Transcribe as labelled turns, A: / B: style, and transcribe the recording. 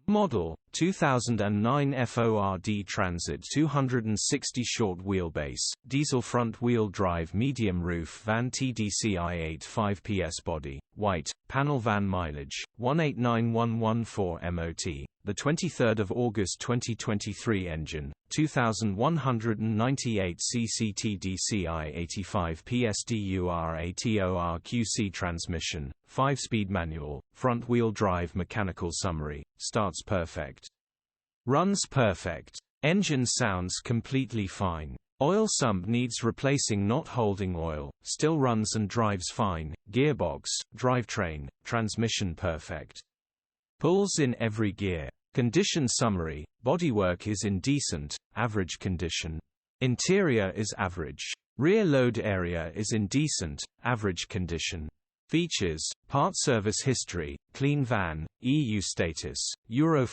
A: Model 2009 FWD Transit 260 short wheelbase, diesel front-wheel drive medium roof van TDCi 85ps body, white, panel van mileage 189114 MOT. The 23rd of August 2023 engine 2198 cc TDCi 85ps DURATORQ-C transmission, 5-speed manual, front-wheel drive mechanical summary, starts perfect. Runs perfect. Engine sounds completely fine. Oil sump needs replacing, not holding oil, still runs and drives fine. Gearbox, drivetrain, transmission perfect. Pulls in every gear. Condition summary: bodywork is in decent, average condition. Interior is average. Rear load area is in decent, average condition. Features: part service history, clean van, EU status, Euro